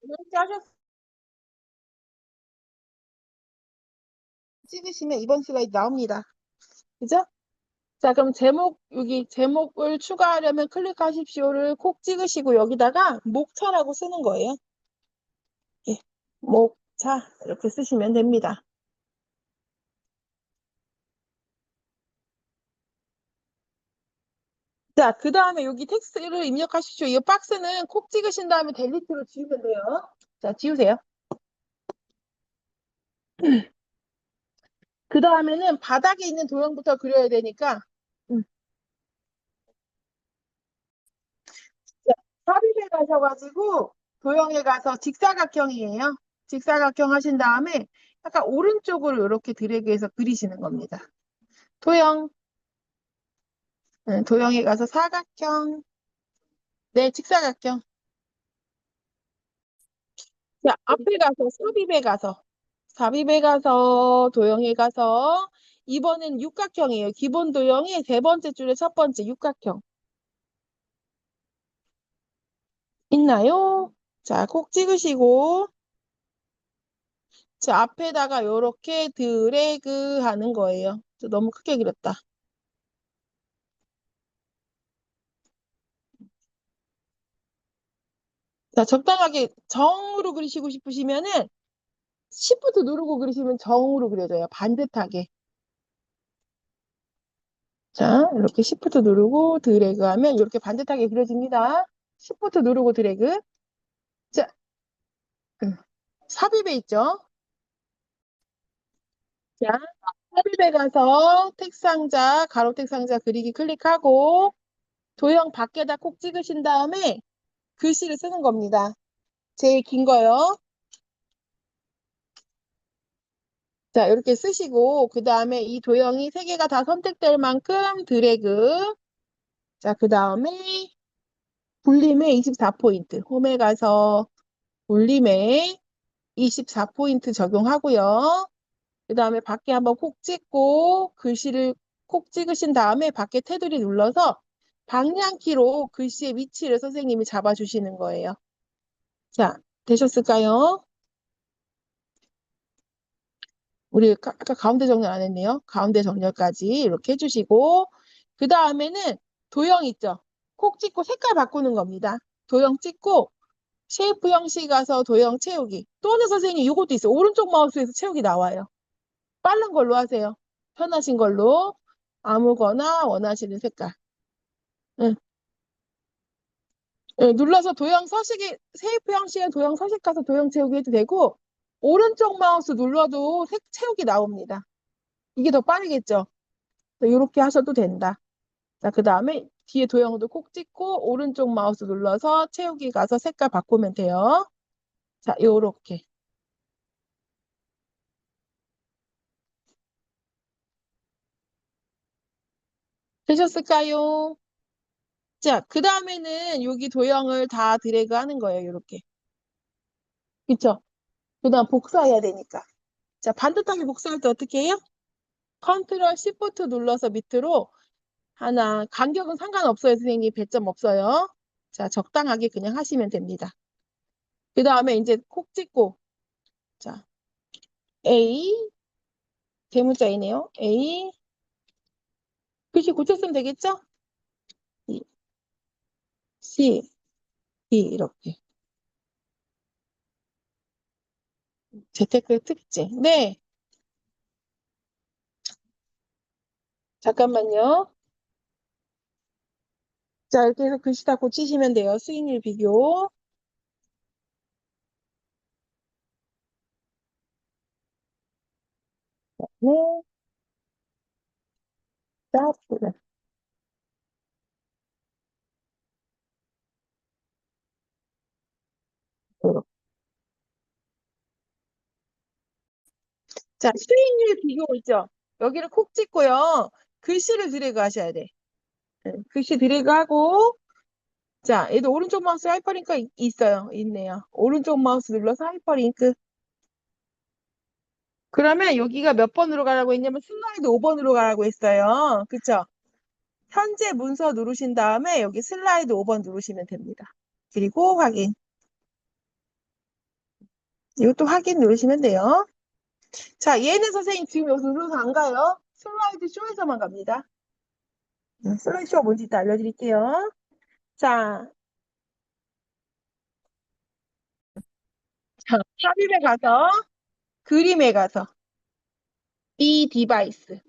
이렇게 찍으시면 이번 슬라이드 나옵니다. 그죠? 자, 그럼 여기 제목을 추가하려면 클릭하십시오를 콕 찍으시고 여기다가 목차라고 쓰는 거예요. 예, 목차 이렇게 쓰시면 됩니다. 자, 그 다음에 여기 텍스트를 입력하십시오. 이 박스는 콕 찍으신 다음에 델리트로 지우면 돼요. 자, 지우세요. 그 다음에는 바닥에 있는 도형부터 그려야 되니까 자, 삽입에 가셔가지고 도형에 가서 직사각형이에요. 직사각형 하신 다음에 약간 오른쪽으로 이렇게 드래그해서 그리시는 겁니다. 도형, 도형에 가서 사각형, 네, 직사각형. 자, 앞에 가서 삽입에 가서 도형에 가서 이번엔 육각형이에요. 기본 도형이 세 번째 줄의 첫 번째 육각형. 있나요? 자, 콕 찍으시고 자, 앞에다가 이렇게 드래그 하는 거예요. 너무 크게 그렸다. 자, 적당하게 정으로 그리시고 싶으시면은 Shift 누르고 그리시면 정으로 그려져요. 반듯하게. 자, 이렇게 Shift 누르고 드래그 하면 이렇게 반듯하게 그려집니다. Shift 누르고 드래그. 자, 삽입에 있죠? 자, 삽입에 가서 택상자, 가로택 상자 그리기 클릭하고 도형 밖에다 콕 찍으신 다음에 글씨를 쓰는 겁니다. 제일 긴 거요. 자, 이렇게 쓰시고 그 다음에 이 도형이 세 개가 다 선택될 만큼 드래그. 자, 그 다음에 볼륨에 24포인트. 홈에 가서 볼륨에 24포인트 적용하고요. 그 다음에 밖에 한번 콕 찍고 글씨를 콕 찍으신 다음에 밖에 테두리 눌러서 방향키로 글씨의 위치를 선생님이 잡아주시는 거예요. 자, 되셨을까요? 우리 아까 가운데 정렬 안 했네요. 가운데 정렬까지 이렇게 해주시고 그 다음에는 도형 있죠? 콕 찍고 색깔 바꾸는 겁니다. 도형 찍고 쉐이프 형식 가서 도형 채우기. 또는 선생님 이것도 있어요. 오른쪽 마우스에서 채우기 나와요. 빠른 걸로 하세요. 편하신 걸로 아무거나 원하시는 색깔. 응. 응, 눌러서 도형 서식이 쉐이프 형식의 도형 서식 가서 도형 채우기 해도 되고 오른쪽 마우스 눌러도 색 채우기 나옵니다. 이게 더 빠르겠죠? 이렇게 하셔도 된다. 자, 그 다음에 뒤에 도형도 콕 찍고 오른쪽 마우스 눌러서 채우기 가서 색깔 바꾸면 돼요. 자, 요렇게. 되셨을까요? 자, 그 다음에는 여기 도형을 다 드래그 하는 거예요. 이렇게. 그쵸? 그 다음 복사해야 되니까. 자, 반듯하게 복사할 때 어떻게 해요? 컨트롤 Shift 눌러서 밑으로 하나, 간격은 상관없어요. 선생님, 배점 없어요. 자, 적당하게 그냥 하시면 됩니다. 그 다음에 이제 콕 찍고, 자, A, 대문자이네요. A, 글씨 고쳤으면 되겠죠? E, C, D, 이렇게. 재테크 특징. 네, 잠깐만요. 자, 이렇게 해서 글씨 다 고치시면 돼요. 수익률 비교. 네, 자, 자, 수익률 비교 있죠? 여기를 콕 찍고요. 글씨를 드래그 하셔야 돼. 글씨 드래그하고, 자, 얘도 오른쪽 마우스 하이퍼링크 있어요. 있네요. 오른쪽 마우스 눌러서 하이퍼링크. 그러면 여기가 몇 번으로 가라고 했냐면 슬라이드 5번으로 가라고 했어요. 그쵸? 현재 문서 누르신 다음에 여기 슬라이드 5번 누르시면 됩니다. 그리고 확인. 이것도 확인 누르시면 돼요. 자, 얘는 선생님 지금 여기서 눌러서 안 가요. 슬라이드 쇼에서만 갑니다. 슬라이드 쇼가 뭔지 이따 알려드릴게요. 자, 삽입에 가서, 그림에 가서, 이 디바이스.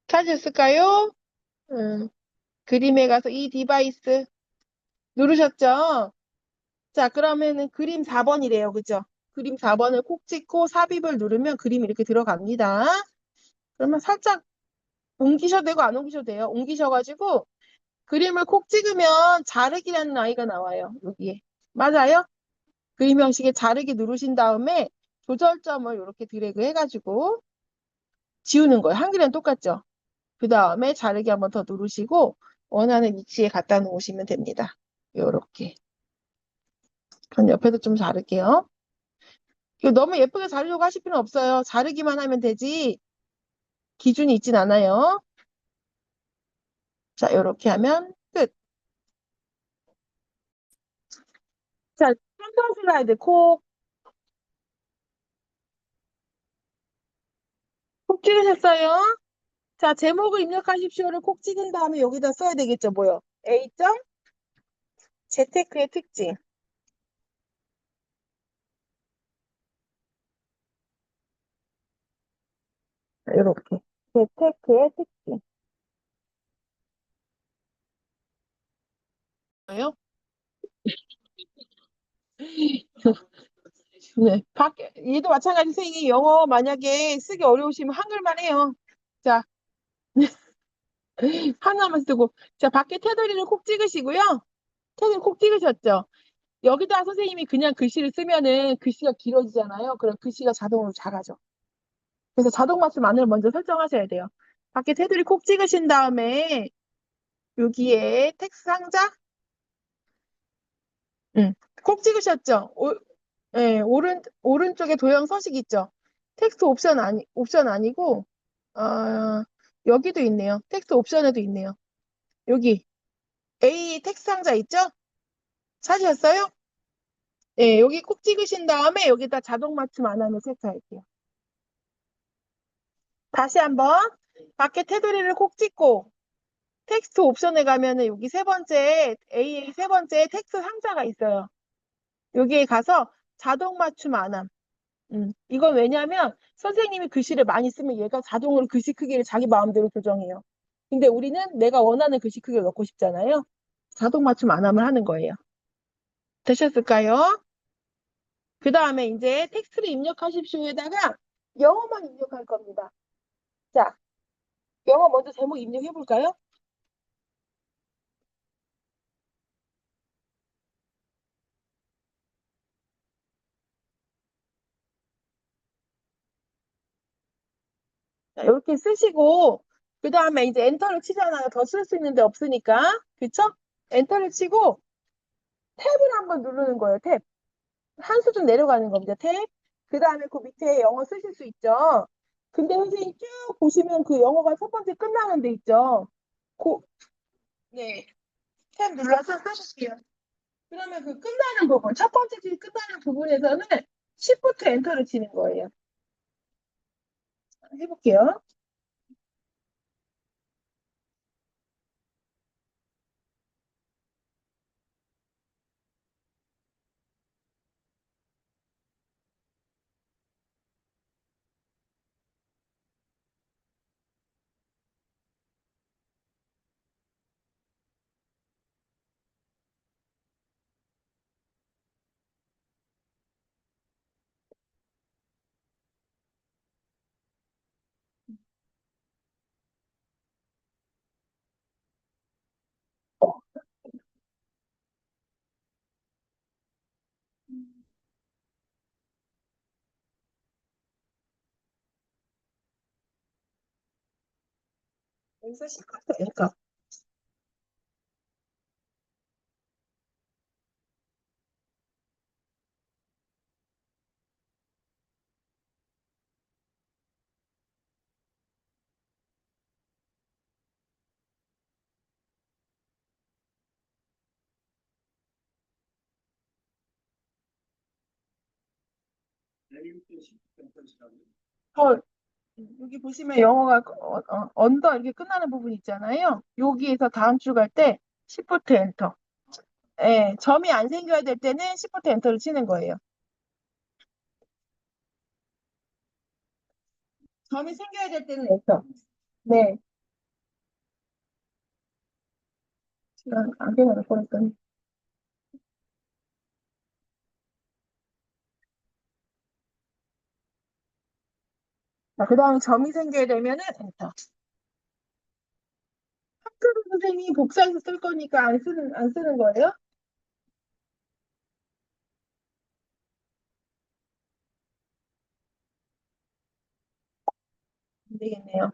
찾으셨을까요? 음, 그림에 가서 이 디바이스 누르셨죠? 자, 그러면은 그림 4번이래요. 그죠? 그림 4번을 콕 찍고 삽입을 누르면 그림이 이렇게 들어갑니다. 그러면 살짝 옮기셔도 되고 안 옮기셔도 돼요. 옮기셔가지고 그림을 콕 찍으면 자르기라는 아이가 나와요. 여기에. 맞아요? 그림 형식에 자르기 누르신 다음에 조절점을 이렇게 드래그 해가지고 지우는 거예요. 한글이랑 똑같죠? 그 다음에 자르기 한번 더 누르시고 원하는 위치에 갖다 놓으시면 됩니다. 요렇게. 그럼 옆에도 좀 자를게요. 이거 너무 예쁘게 자르려고 하실 필요는 없어요. 자르기만 하면 되지 기준이 있진 않아요. 자, 요렇게 하면 끝. 자, 3번 슬라이드 콕 찍으셨어요? 자, 제목을 입력하십시오를 콕 찍은 다음에 여기다 써야 되겠죠, 뭐요? A. 재테크의 특징. 이렇게. 재테크의 특징. 뭐예요? 네. 얘도 마찬가지 선생님이 영어 만약에 쓰기 어려우시면 한글만 해요. 자, 하나만 쓰고. 자, 밖에 테두리를 콕 찍으시고요. 테두리 콕 찍으셨죠? 여기다 선생님이 그냥 글씨를 쓰면은 글씨가 길어지잖아요. 그럼 글씨가 자동으로 작아져. 그래서 자동 맞춤 안을 먼저 설정하셔야 돼요. 밖에 테두리 콕 찍으신 다음에 여기에 텍스트 상자 응. 콕 찍으셨죠? 네, 오른쪽에 도형 서식 있죠? 텍스트 옵션 아니고, 아, 여기도 있네요. 텍스트 옵션에도 있네요. 여기, A 텍스트 상자 있죠? 찾으셨어요? 네, 여기 콕 찍으신 다음에 여기다 자동 맞춤 안 하면 세차할게요. 다시 한번, 밖에 테두리를 콕 찍고, 텍스트 옵션에 가면은 여기 세 번째, AA 세 번째 텍스트 상자가 있어요. 여기에 가서 자동 맞춤 안 함. 이건 왜냐면 선생님이 글씨를 많이 쓰면 얘가 자동으로 글씨 크기를 자기 마음대로 조정해요. 근데 우리는 내가 원하는 글씨 크기를 넣고 싶잖아요. 자동 맞춤 안 하면 하는 거예요. 되셨을까요? 그 다음에 이제 텍스트를 입력하십시오에다가 영어만 입력할 겁니다. 자, 영어 먼저 제목 입력해 볼까요? 자, 이렇게 쓰시고 그 다음에 이제 엔터를 치잖아요. 더 쓸 수 있는데 없으니까. 그쵸? 엔터를 치고 탭을 한번 누르는 거예요. 탭. 한 수준 내려가는 겁니다. 탭. 그 다음에 그 밑에 영어 쓰실 수 있죠. 근데 선생님 쭉 보시면 그 영어가 첫 번째 끝나는 데 있죠. 그, 네. 탭 눌러서 쓰실게요. 그러면 그 끝나는 부분, 첫 번째 줄 끝나는 부분에서는 Shift 엔터를 치는 거예요. 해볼게요. 여기서 Shift 엔터. 헐. 여기 보시면 영어가 언더 이렇게 끝나는 부분 있잖아요. 여기에서 다음 줄 갈 때 Shift 엔터. 예, 점이 안 생겨야 될 때는 Shift 엔터를 치는 거예요. 점이 생겨야 될 때는 엔터. 네. 시간 안경을 안 꺼냈더니. 자, 그 다음에 점이 생겨야 되면은 엔터. 학교로 선생님이 복사해서 쓸 거니까 안 쓰는 거예요? 안 되겠네요.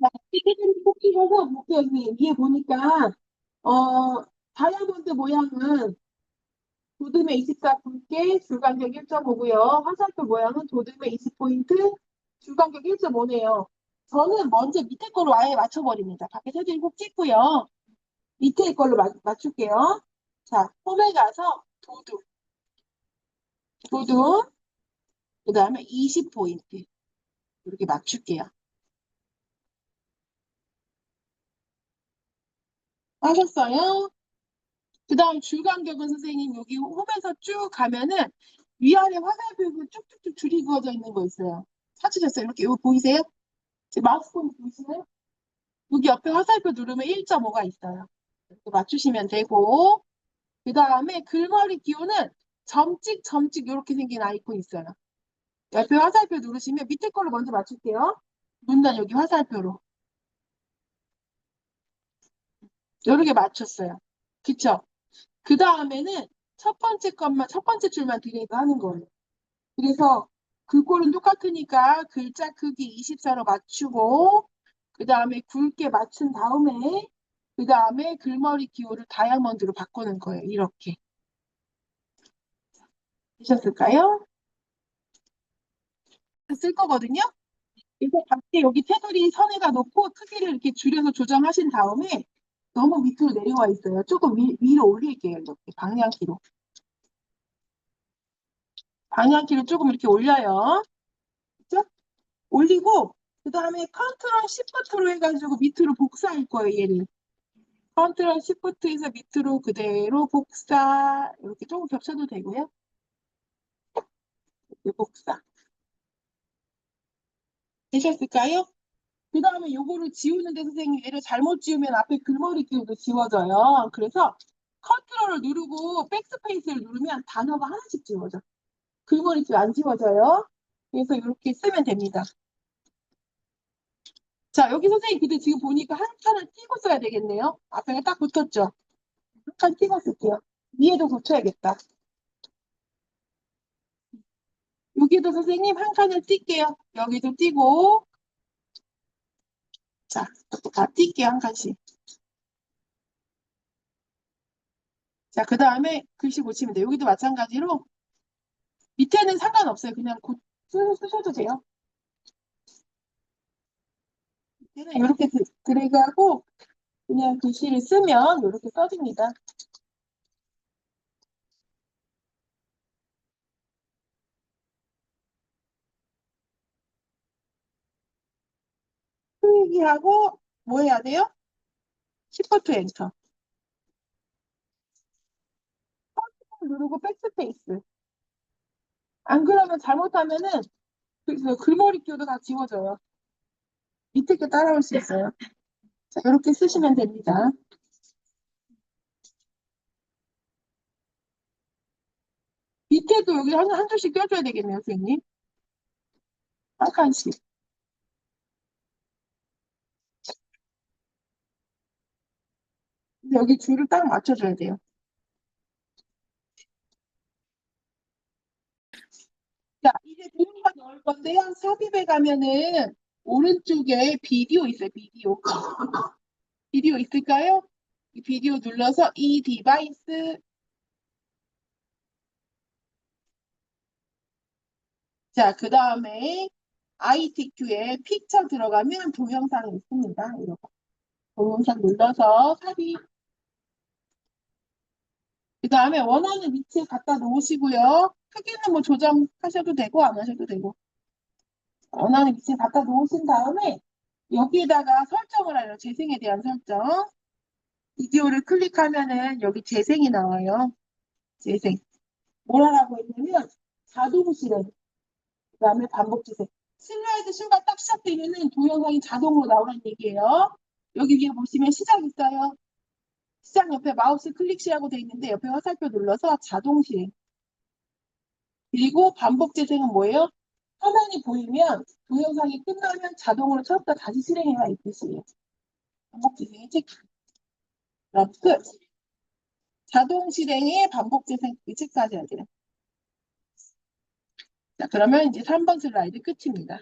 자, 티켓을 꼭 찍어서 볼게요. 위에 보니까, 다이아몬드 모양은 도듬의 24 굵게 줄간격 1.5고요. 화살표 모양은 도듬의 20포인트 줄간격 1.5네요. 저는 먼저 밑에 걸로 아예 맞춰버립니다. 밖에 사진 꼭 찍고요. 밑에 걸로 맞출게요. 자, 홈에 가서 도둠, 그 다음에 20포인트 이렇게 맞출게요. 하셨어요? 그 다음 줄간격은 선생님 여기 홈에서 쭉 가면은 위아래 화살표가 쭉쭉쭉 줄이 그어져 있는 거 있어요. 찾으셨어요? 이렇게 이거 보이세요? 제 마우스 포인트 보이시나요? 여기 옆에 화살표 누르면 1.5가 있어요. 이렇게 맞추시면 되고 그 다음에 글머리 기호는 점찍 이렇게 생긴 아이콘 있어요. 옆에 화살표 누르시면 밑에 걸로 먼저 맞출게요. 문단 여기 화살표로 이렇게 맞췄어요. 그쵸? 그 다음에는 첫 번째 줄만 드래그 하는 거예요. 그래서 글꼴은 똑같으니까 글자 크기 24로 맞추고 그 다음에 굵게 맞춘 다음에 그 다음에 글머리 기호를 다이아몬드로 바꾸는 거예요. 이렇게. 되셨을까요? 쓸 거거든요. 그래서 밖에 여기 테두리 선에다 놓고 크기를 이렇게 줄여서 조정하신 다음에 너무 밑으로 내려와 있어요. 조금 위로 올릴게요. 이렇게 방향키로. 방향키를 조금 이렇게 올려요. 그죠? 올리고 그 다음에 컨트롤 시프트로 해가지고 밑으로 복사할 거예요. 얘를. 컨트롤 시프트에서 밑으로 그대로 복사. 이렇게 조금 겹쳐도 되고요. 이렇게 복사. 되셨을까요? 그 다음에 요거를 지우는데 선생님 얘를 잘못 지우면 앞에 글머리 끼우도 지워져요. 그래서 컨트롤을 누르고 백스페이스를 누르면 단어가 하나씩 지워져. 글머리 끼우 안 지워져요. 그래서 이렇게 쓰면 됩니다. 자, 여기 선생님 근데 지금 보니까 한 칸을 띄고 써야 되겠네요. 앞에가 딱 붙었죠. 한 칸 띄고 쓸게요. 위에도 붙여야겠다. 여기도 선생님 한 칸을 띄게요. 여기도 띄고 자, 다 띄게요. 한 칸씩. 자, 그 다음에 글씨 고치면 돼요. 여기도 마찬가지로 밑에는 상관없어요. 그냥 쓰셔도 돼요. 밑에는 이렇게 드래그하고 그냥 글씨를 쓰면 이렇게 써집니다. 풀기하고 뭐 해야 돼요? Shift 엔터. 누르고 백스페이스. 안 그러면 잘못하면은 그 글머리 끼워도 다 지워져요. 밑에 게 따라올 수 있어요. 자, 이렇게 쓰시면 됩니다. 밑에도 여기 한 줄씩 껴줘야 되겠네요, 선생님. 한 칸씩. 여기 줄을 딱 맞춰줘야 돼요. 자, 이제 동영상 넣을 건데요. 삽입에 가면은 오른쪽에 비디오 있어요, 비디오. 비디오 있을까요? 이 비디오 눌러서 이 디바이스. 자, 그 다음에 ITQ에 픽처 들어가면 동영상이 있습니다. 이거 동영상 눌러서 삽입. 그 다음에 원하는 위치에 갖다 놓으시고요. 크기는 뭐 조정하셔도 되고 안 하셔도 되고 원하는 위치에 갖다 놓으신 다음에 여기에다가 설정을 하려 재생에 대한 설정. 비디오를 클릭하면은 여기 재생이 나와요. 재생. 뭘 하라고 했냐면 자동 실행. 그 다음에 반복 재생. 슬라이드 슈가 딱 시작되면은 동영상이 자동으로 나오는 얘기예요. 여기 위에 보시면 시작 있어요. 시작 옆에 마우스 클릭시라고 되어 있는데 옆에 화살표 눌러서 자동 실행. 그리고 반복 재생은 뭐예요? 화면이 보이면 동영상이 끝나면 자동으로 처음부터 다시 실행해야 이 뜻이에요. 반복 재생의 체크. 그럼 끝. 자동 실행의 반복 재생 체크하셔야 돼요. 자, 그러면 이제 3번 슬라이드 끝입니다.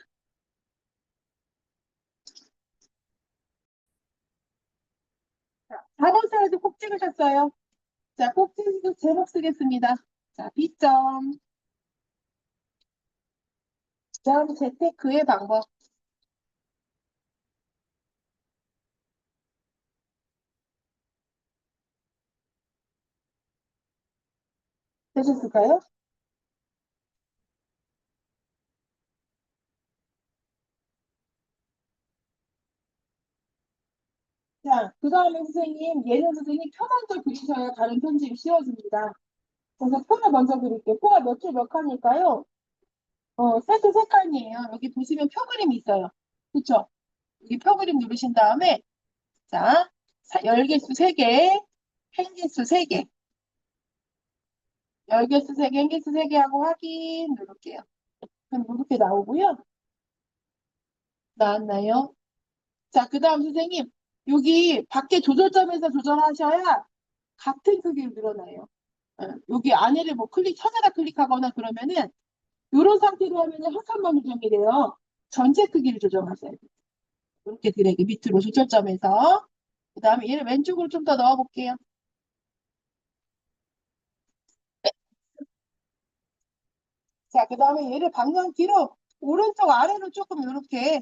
자, 4번 슬라이드 꼭 찍으셨어요? 자, 꼭 찍으시고 제목 쓰겠습니다. 자, B점. 점 재테크의 방법. 되셨을까요? 자, 그 다음에 선생님, 얘는 선생님 표 먼저 그리셔야 다른 편집이 쉬워집니다. 그래서 표를 먼저 그릴게요. 표가 몇 줄 몇 칸일까요? 세트 세 칸이에요. 여기 보시면 표 그림이 있어요. 그쵸? 여기 표 그림 누르신 다음에, 자, 열개수 3개, 행개수 3개. 열개수 3개, 행개수 3개 하고 확인 누를게요. 그럼 이렇게 나오고요. 나왔나요? 자, 그 다음 선생님, 여기 밖에 조절점에서 조절하셔야 같은 크기로 늘어나요. 여기 안에를 뭐 천에다 클릭하거나 그러면은 이런 상태로 하면은 한 칸만 조정이 돼요. 전체 크기를 조정하셔야 돼요. 이렇게 드래그 밑으로 조절점에서. 그 다음에 얘를 왼쪽으로 좀 더 넣어볼게요. 자, 그 다음에 얘를 방향 뒤로 오른쪽 아래로 조금 이렇게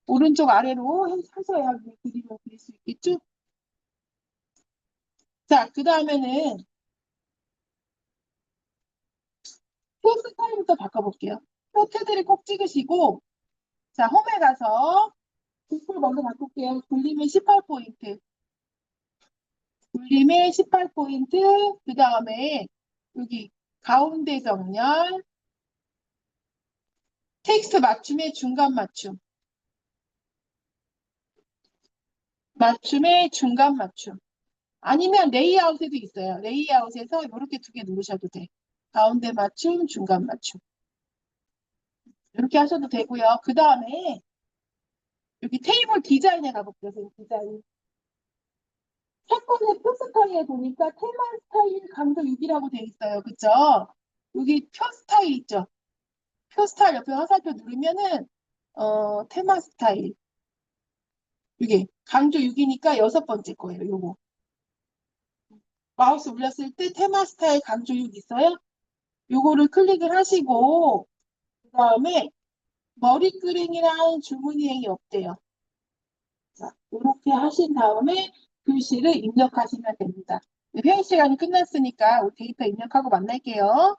오른쪽 아래로 해서야 그림을 그릴 수 있겠죠? 자, 그 다음에는 표 스타일부터 바꿔볼게요. 표 테두리 꼭 찍으시고, 자, 홈에 가서 굵을 먼저 바꿀게요. 굴림의 18포인트. 굴림의 18포인트. 그 다음에 여기 가운데 정렬. 텍스트 맞춤의 중간 맞춤. 맞춤의 중간 맞춤. 아니면 레이아웃에도 있어요. 레이아웃에서 이렇게 2개 누르셔도 돼. 가운데 맞춤, 중간 맞춤. 이렇게 하셔도 되고요. 그 다음에 여기 테이블 디자인에 가볼게요. 디자인. 사건의 표 스타일에 보니까 테마 스타일 강도 6이라고 돼 있어요. 그쵸? 여기 표 스타일 있죠? 표 스타일 옆에 화살표 누르면은 테마 스타일 이게 강조 6이니까 6번째 거예요. 요거 마우스 올렸을 때 테마 스타일 강조 6 있어요? 요거를 클릭을 하시고 그 다음에 머리끄랭이랑 줄무늬행이 없대요. 자, 이렇게 하신 다음에 글씨를 입력하시면 됩니다. 회의 시간이 끝났으니까 데이터 입력하고 만날게요.